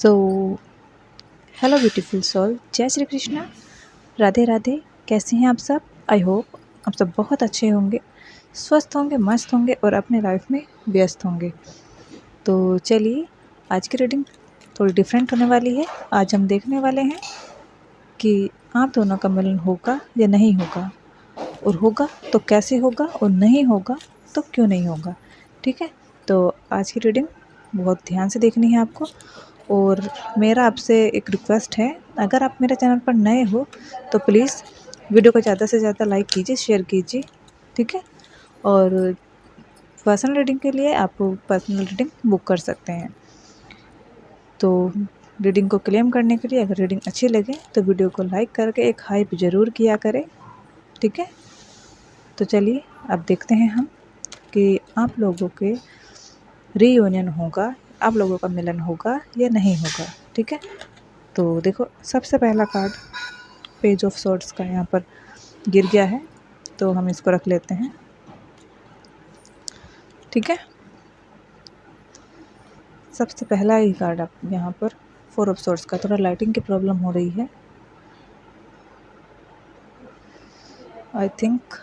So hello beautiful soul, जय श्री कृष्णा, राधे राधे। कैसे हैं आप सब? आई होप आप सब बहुत अच्छे होंगे, स्वस्थ होंगे, मस्त होंगे और अपने लाइफ में व्यस्त होंगे। तो चलिए, आज की रीडिंग थोड़ी डिफरेंट होने वाली है। आज हम देखने वाले हैं कि आप दोनों का मिलन होगा या नहीं होगा, और होगा तो कैसे होगा, और नहीं होगा तो क्यों नहीं होगा। ठीक है, तो आज की रीडिंग बहुत ध्यान से देखनी है आपको। और मेरा आपसे एक रिक्वेस्ट है, अगर आप मेरे चैनल पर नए हो तो प्लीज़ वीडियो को ज़्यादा से ज़्यादा लाइक कीजिए, शेयर कीजिए। ठीक है, और पर्सनल रीडिंग के लिए आप पर्सनल रीडिंग बुक कर सकते हैं। तो रीडिंग को क्लेम करने के लिए अगर रीडिंग अच्छी लगे तो वीडियो को लाइक करके एक हाइप ज़रूर किया करें। ठीक है, तो चलिए अब देखते हैं हम कि आप लोगों के रीयूनियन होगा, आप लोगों का मिलन होगा या नहीं होगा। ठीक है, तो देखो, सबसे पहला कार्ड पेज ऑफ सॉर्ड्स का यहाँ पर गिर गया है, तो हम इसको रख लेते हैं। ठीक है, सबसे पहला ही कार्ड आप यहाँ पर फोर ऑफ सॉर्ड्स का। थोड़ा लाइटिंग की प्रॉब्लम हो रही है, आई थिंक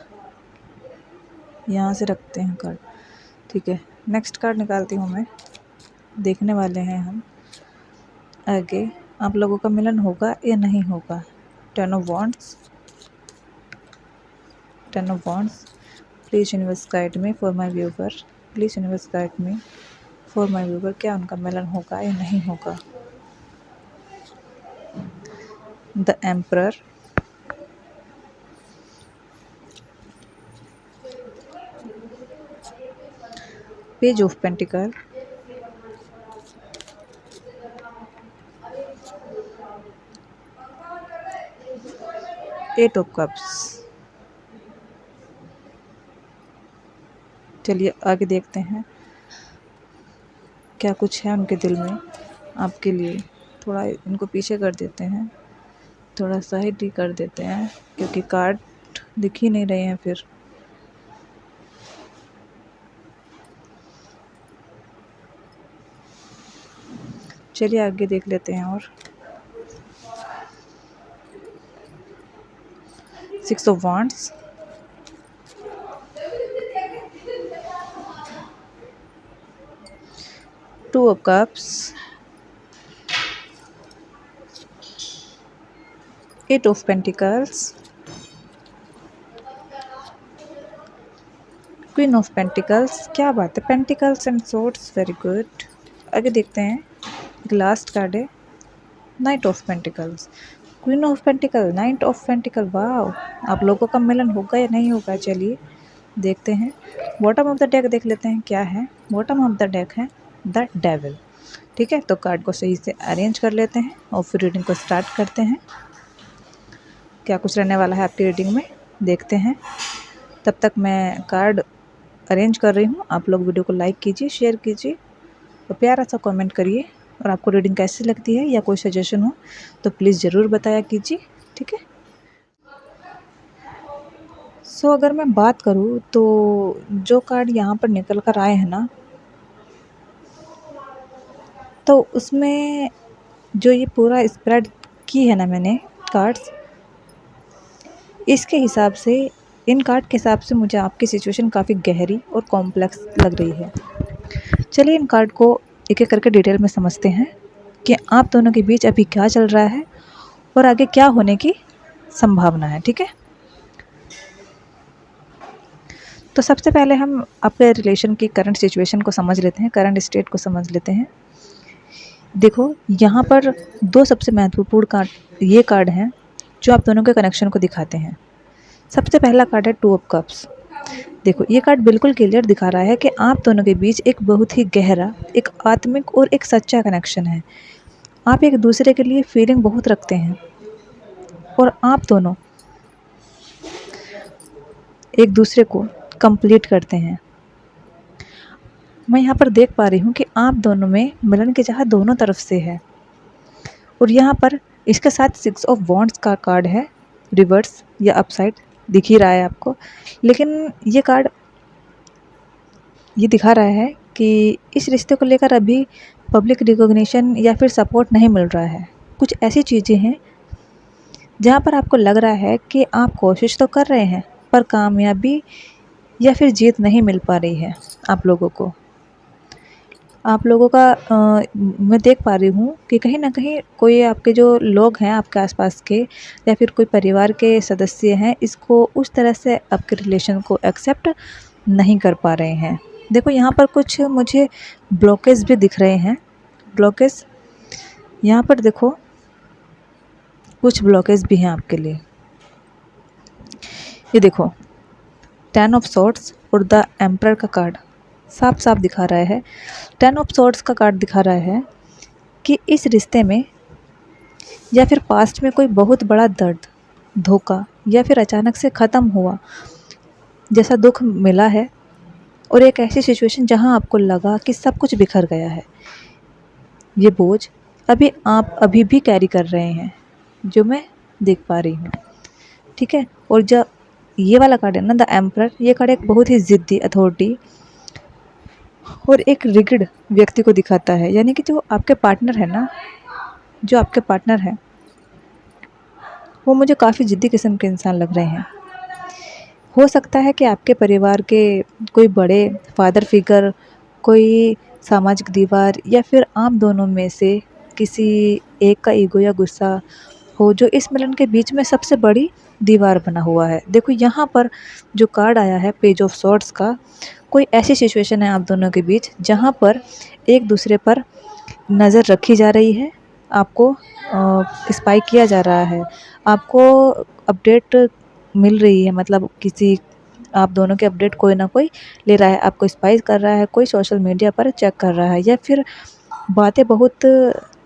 यहाँ से रखते हैं कार्ड। ठीक है, नेक्स्ट कार्ड निकालती हूँ मैं। देखने वाले हैं हम आगे आप लोगों का मिलन होगा या नहीं होगा। Ten of wands, ten of wands. Please universe guide me for my viewer, please universe guide me for my viewer, क्या उनका मिलन होगा या नहीं होगा। The emperor, page of pentacle, eight of cups. चलिए आगे देखते हैं क्या कुछ है उनके दिल में आपके लिए। थोड़ा इनको पीछे कर देते हैं, थोड़ा साइड ही कर देते हैं क्योंकि कार्ड दिख ही नहीं रहे हैं फिर। चलिए आगे देख लेते हैं। और six of wands, two of cups, eight of pentacles, queen of pentacles. क्या बात है, pentacles and swords, very good. आगे देखते हैं, एक लास्ट कार्ड है, knight of pentacles, queen of pentacle, knight of pentacle. वाह, आप लोगों का मिलन होगा या नहीं होगा। चलिए देखते हैं। बॉटम ऑफ द डेक देख लेते हैं क्या है। बॉटम ऑफ द डेक है द डेविल। ठीक है, तो कार्ड को सही से अरेंज कर लेते हैं और फिर रीडिंग को स्टार्ट करते हैं। क्या कुछ रहने वाला है आपकी रीडिंग में, देखते हैं। तब तक मैं कार्ड अरेंज कर रही हूँ। आप लोग वीडियो को लाइक कीजिए, शेयर कीजिए और प्यारा सा कमेंट करिए। और आपको रीडिंग कैसी लगती है या कोई सजेशन हो तो प्लीज़ ज़रूर बताया कीजिए। ठीक है, सो अगर मैं बात करूँ तो जो कार्ड यहाँ पर निकल कर आए हैं ना, तो उसमें जो ये पूरा स्प्रेड की है ना मैंने कार्ड्स, इसके हिसाब से, इन कार्ड के हिसाब से मुझे आपकी सिचुएशन काफ़ी गहरी और कॉम्प्लेक्स लग रही है। चलिए इन कार्ड को एक एक करके डिटेल में समझते हैं कि आप दोनों के बीच अभी क्या चल रहा है और आगे क्या होने की संभावना है। ठीक है, तो सबसे पहले हम आपके रिलेशन की करंट सिचुएशन को समझ लेते हैं, करंट स्टेट को समझ लेते हैं। देखो, यहाँ पर दो सबसे महत्वपूर्ण कार्ड ये कार्ड हैं जो आप दोनों के कनेक्शन को दिखाते हैं। सबसे पहला कार्ड है टू ऑफ कप्स। देखो, ये कार्ड बिल्कुल क्लियर दिखा रहा है कि आप दोनों के बीच एक बहुत ही गहरा, एक आत्मिक और एक सच्चा कनेक्शन है। आप एक दूसरे के लिए फीलिंग बहुत रखते हैं और आप दोनों एक दूसरे को कंप्लीट करते हैं। मैं यहाँ पर देख पा रही हूँ कि आप दोनों में मिलन की चाहत दोनों तरफ से है। और यहाँ पर इसके साथ सिक्स ऑफ वॉन्ड्स का कार्ड है, रिवर्स या अपसाइड दिख ही रहा है आपको। लेकिन ये कार्ड ये दिखा रहा है कि इस रिश्ते को लेकर अभी पब्लिक रिकॉग्निशन या फिर सपोर्ट नहीं मिल रहा है। कुछ ऐसी चीज़ें हैं जहाँ पर आपको लग रहा है कि आप कोशिश तो कर रहे हैं, पर कामयाबी या फिर जीत नहीं मिल पा रही है आप लोगों को। आप लोगों का मैं देख पा रही हूँ कि कहीं न कहीं कोई आपके जो लोग हैं आपके आस-पास के या फिर कोई परिवार के सदस्य हैं, इसको उस तरह से आपके रिलेशन को एक्सेप्ट नहीं कर पा रहे हैं। देखो यहाँ पर कुछ मुझे ब्लॉकेज भी दिख रहे हैं। ब्लॉकेज यहाँ पर देखो, कुछ ब्लॉकेज भी हैं आपके लिए। ये देखो, 10 ऑफ सॉर्ड्स और द एम्परर का कार्ड साफ-साफ दिखा रहा है। 10 ऑफ सॉर्ड्स का कार्ड दिखा रहा है कि इस रिश्ते में या फिर पास्ट में कोई बहुत बड़ा दर्द, धोखा या फिर अचानक से ख़त्म हुआ जैसा दुःख मिला है, और एक ऐसी सिचुएशन जहां आपको लगा कि सब कुछ बिखर गया है। ये बोझ आप अभी भी कैरी कर रहे हैं, जो मैं देख पा रही हूँ, ठीक है। और जब ये वाला कार्ड है ना, द एम्परर, ये कार्ड एक बहुत ही ज़िद्दी, अथॉरिटी और एक रिगिड व्यक्ति को दिखाता है। यानी कि जो आपके पार्टनर है ना, जो आपके पार्टनर है, वो मुझे काफ़ी ज़िद्दी किस्म के इंसान लग रहे हैं। हो सकता है कि आपके परिवार के कोई बड़े फादर फिगर, कोई सामाजिक दीवार, या फिर आप दोनों में से किसी एक का ईगो या गुस्सा हो, जो इस मिलन के बीच में सबसे बड़ी दीवार बना हुआ है। देखो यहाँ पर जो कार्ड आया है, पेज ऑफ सॉर्ड्स का, कोई ऐसी सिचुएशन है आप दोनों के बीच जहाँ पर एक दूसरे पर नज़र रखी जा रही है, आपको स्पाई किया जा रहा है, आपको अपडेट मिल रही है, मतलब किसी आप दोनों के अपडेट कोई ना कोई ले रहा है, आपको स्पाई कर रहा है, कोई सोशल मीडिया पर चेक कर रहा है, या फिर बातें बहुत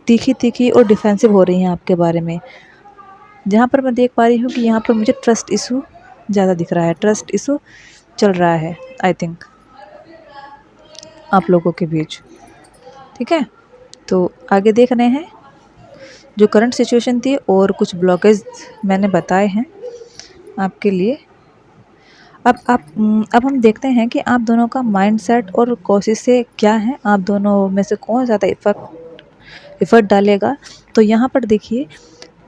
तीखी और डिफेंसिव हो रही हैं आपके बारे में। जहाँ पर मैं देख पा रही हूँ कि यहाँ पर मुझे ट्रस्ट इशू ज़्यादा दिख रहा है, ट्रस्ट इशू चल रहा है आई थिंक आप लोगों के बीच, ठीक है। तो आगे देख रहे हैं जो करंट सिचुएशन थी, और कुछ ब्लॉकेज मैंने बताए हैं आपके लिए। अब हम देखते हैं कि आप दोनों का माइंडसेट और कोशिशें क्या हैं, आप दोनों में से कौन ज़्यादा एफर्ट डालेगा। तो यहाँ पर देखिए,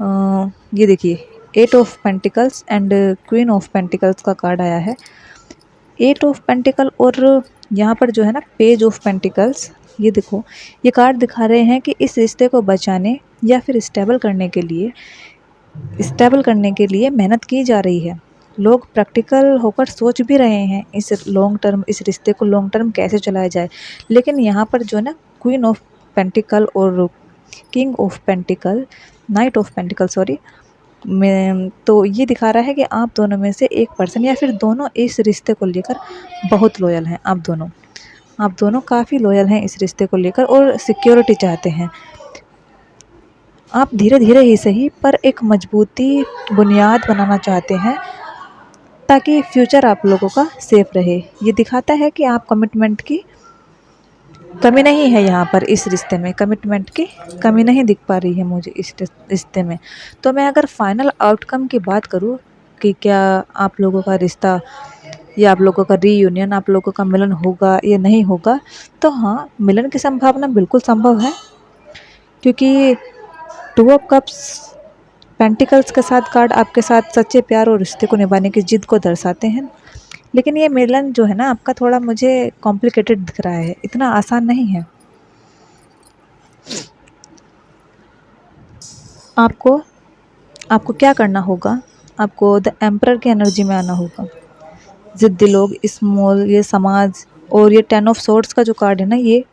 ये देखिए, 8 of pentacles and queen of pentacles का कार्ड आया है। 8 ऑफ पेंटिकल और यहाँ पर जो है ना, पेज ऑफ पेंटिकल्स, ये देखो, ये कार्ड दिखा रहे हैं कि इस रिश्ते को बचाने या फिर स्टेबल करने के लिए मेहनत की जा रही है। लोग प्रैक्टिकल होकर सोच भी रहे हैं इस रिश्ते को लॉन्ग टर्म कैसे चलाया जाए। लेकिन यहाँ पर जो है ना, क्वीन ऑफ पेंटिकल और king of pentacle, knight of pentacle sorry, में तो ये दिखा रहा है कि आप दोनों में से एक पर्सन या फिर दोनों इस रिश्ते को लेकर बहुत लॉयल हैं। आप दोनों काफ़ी लॉयल हैं इस रिश्ते को लेकर और सिक्योरिटी चाहते हैं। आप धीरे धीरे ही सही पर एक मजबूती बुनियाद बनाना चाहते हैं, ताकि फ्यूचर आप लोगों का सेफ रहे। ये दिखाता है कि आप कमिटमेंट की कमी नहीं है, यहाँ पर इस रिश्ते में कमिटमेंट की कमी नहीं दिख पा रही है मुझे इस रिश्ते में। तो मैं अगर फाइनल आउटकम की बात करूँ कि क्या आप लोगों का रिश्ता या आप लोगों का रीयूनियन, आप लोगों का मिलन होगा या नहीं होगा, तो हाँ, मिलन की संभावना बिल्कुल संभव है, क्योंकि 2 ऑफ कप्स पेंटिकल्स के साथ कार्ड आपके साथ सच्चे प्यार और रिश्ते को निभाने की जिद को दर्शाते हैं। लेकिन ये मिलन जो है ना आपका, थोड़ा मुझे कॉम्प्लिकेटेड दिख रहा है, इतना आसान नहीं है। आपको आपको क्या करना होगा, आपको द एम्परर की एनर्जी में आना होगा। ज़िद्दी लोग, स्मॉल, ये समाज, और ये 10 ऑफ सॉर्ड्स का जो कार्ड है ना, ये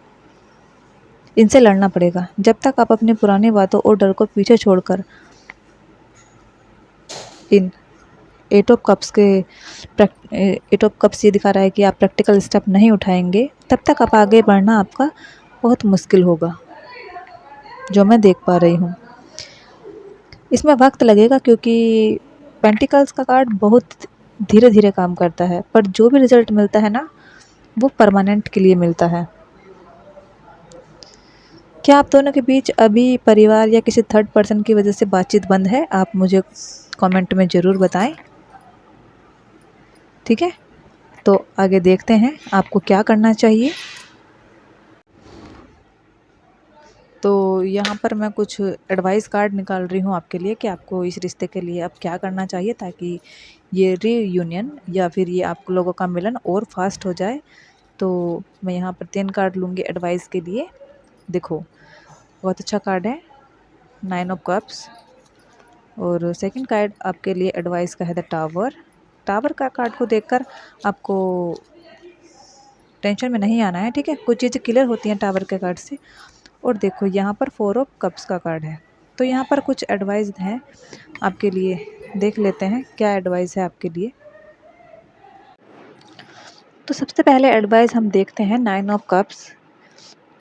इनसे लड़ना पड़ेगा। जब तक आप अपनी पुरानी बातों और डर को पीछे छोड़कर इन 8 ऑफ कप्स ये दिखा रहा है कि आप प्रैक्टिकल स्टेप नहीं उठाएंगे, तब तक आप आगे बढ़ना आपका बहुत मुश्किल होगा, जो मैं देख पा रही हूँ। इसमें वक्त लगेगा, क्योंकि पेंटिकल्स का कार्ड बहुत धीरे धीरे काम करता है, पर जो भी रिजल्ट मिलता है ना, वो परमानेंट के लिए मिलता है। क्या आप दोनों के बीच अभी परिवार या किसी थर्ड पर्सन की वजह से बातचीत बंद है? आप मुझे कमेंट में ज़रूर बताएं, ठीक है। तो आगे देखते हैं आपको क्या करना चाहिए। तो यहाँ पर मैं कुछ एडवाइस कार्ड निकाल रही हूँ आपके लिए कि आपको इस रिश्ते के लिए अब क्या करना चाहिए ताकि ये रीयूनियन या फिर ये आप लोगों का मिलन और फास्ट हो जाए। तो मैं यहाँ पर 3 कार्ड लूँगी एडवाइस के लिए। देखो, बहुत अच्छा कार्ड है, 9 ऑफ कप्स। और सेकंड कार्ड आपके लिए एडवाइस का है द टावर। टावर का कार्ड को देखकर आपको टेंशन में नहीं आना है, ठीक है? कुछ चीज़ें क्लियर होती हैं टावर के कार्ड से। और देखो यहाँ पर 4 ऑफ कप्स का कार्ड है। तो यहाँ पर कुछ एडवाइस हैं आपके लिए, देख लेते हैं क्या एडवाइस है आपके लिए। तो सबसे पहले एडवाइस हम देखते हैं 9 ऑफ कप्स।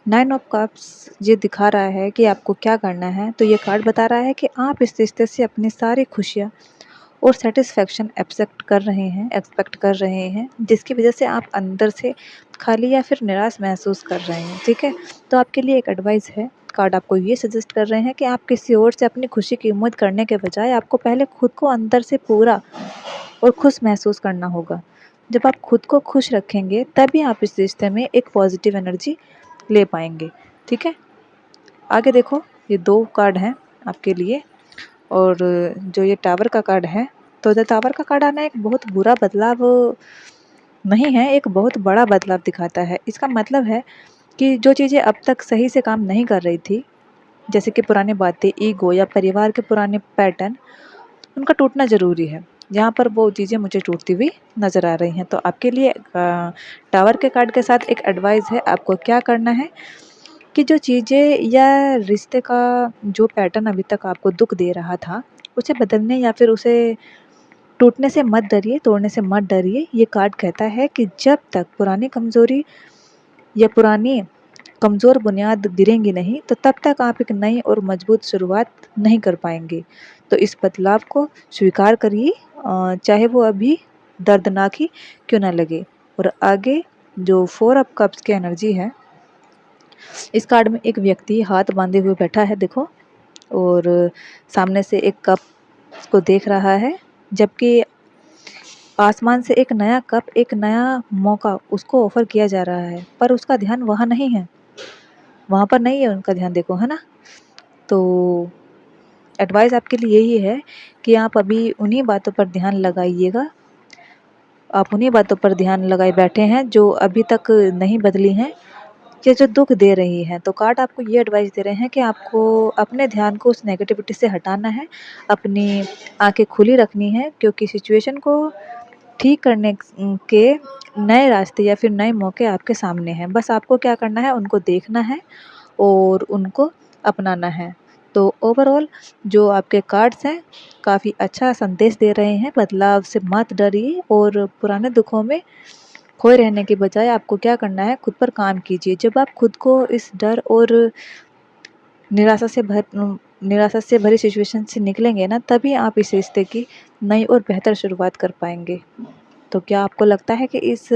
9 ऑफ कप्स ये दिखा रहा है कि आपको क्या करना है। तो ये कार्ड बता रहा है कि आप इस रिश्ते से अपनी सारी खुशियाँ और सेटिस्फेक्शन एक्सपेक्ट कर रहे हैं, जिसकी वजह से आप अंदर से खाली या फिर निराश महसूस कर रहे हैं, ठीक है? तो आपके लिए एक एडवाइस है, कार्ड आपको ये सजेस्ट कर रहे हैं कि आप किसी और से अपनी खुशी की उम्मीद करने के बजाय आपको पहले खुद को अंदर से पूरा और खुश महसूस करना होगा। जब आप खुद को खुश रखेंगे तभी आप इस रिश्ते में एक पॉजिटिव एनर्जी ले पाएंगे, ठीक है? आगे देखो, ये 2 कार्ड हैं आपके लिए। और जो ये टावर का कार्ड है, तो द टावर का कार्ड आना एक बहुत बुरा बदलाव नहीं है, एक बहुत बड़ा बदलाव दिखाता है। इसका मतलब है कि जो चीज़ें अब तक सही से काम नहीं कर रही थी, जैसे कि पुरानी बातें, ईगो या परिवार के पुराने पैटर्न, उनका टूटना ज़रूरी है। यहाँ पर वो चीज़ें मुझे टूटती हुई नज़र आ रही हैं। तो आपके लिए टावर के कार्ड के साथ एक एडवाइस है, आपको क्या करना है कि जो चीज़ें या रिश्ते का जो पैटर्न अभी तक आपको दुःख दे रहा था, उसे बदलने या फिर उसे टूटने से मत डरिए, तोड़ने से मत डरिए। ये कार्ड कहता है कि जब तक पुरानी कमज़ोरी या पुरानी कमज़ोर बुनियाद गिरेंगी नहीं, तो तब तक आप एक नई और मजबूत शुरुआत नहीं कर पाएंगे। तो इस बदलाव को स्वीकार करिए, चाहे वो अभी दर्दनाक ही क्यों ना लगे। और आगे जो 4 ऑफ कप्स की एनर्जी है, इस कार्ड में एक व्यक्ति हाथ बांधे हुए बैठा है, देखो। और सामने से एक कप को देख रहा है, जबकि आसमान से एक नया कप, एक नया मौका उसको ऑफर किया जा रहा है, पर उसका ध्यान वहाँ नहीं है, वहाँ पर नहीं है उनका ध्यान, देखो, है ना? तो एडवाइस आपके लिए यही है कि आप अभी उन्हीं बातों पर ध्यान लगाइएगा, आप उन्हीं बातों पर ध्यान लगाए बैठे हैं जो अभी तक नहीं बदली हैं, ये जो दुःख दे रही हैं। तो कार्ड आपको ये एडवाइस दे रहे हैं कि आपको अपने ध्यान को उस नेगेटिविटी से हटाना है, अपनी आँखें खुली रखनी है, क्योंकि सिचुएशन को ठीक करने के नए रास्ते या फिर नए मौके आपके सामने हैं। बस आपको क्या करना है, उनको देखना है और उनको अपनाना है। तो ओवरऑल जो आपके कार्ड्स हैं, काफ़ी अच्छा संदेश दे रहे हैं, बदलाव से मत डरिए और पुराने दुखों में खोए रहने के बजाय आपको क्या करना है, खुद पर काम कीजिए। जब आप खुद को इस डर और निराशा से भर निराशा से भरी सिचुएशन से निकलेंगे ना, तभी आप इस रिश्ते की नई और बेहतर शुरुआत कर पाएंगे। तो क्या आपको लगता है कि इस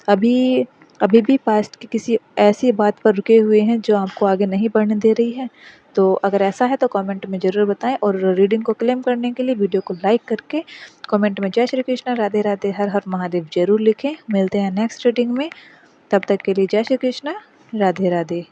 अभी अभी भी पास्ट की किसी ऐसी बात पर रुके हुए हैं जो आपको आगे नहीं बढ़ने दे रही है? तो अगर ऐसा है तो कमेंट में ज़रूर बताएं, और रीडिंग को क्लेम करने के लिए वीडियो को लाइक करके कमेंट में जय श्री कृष्ण, राधे राधे, हर हर महादेव ज़रूर लिखें। मिलते हैं नेक्स्ट रीडिंग में, तब तक के लिए जय श्री कृष्ण, राधे राधे।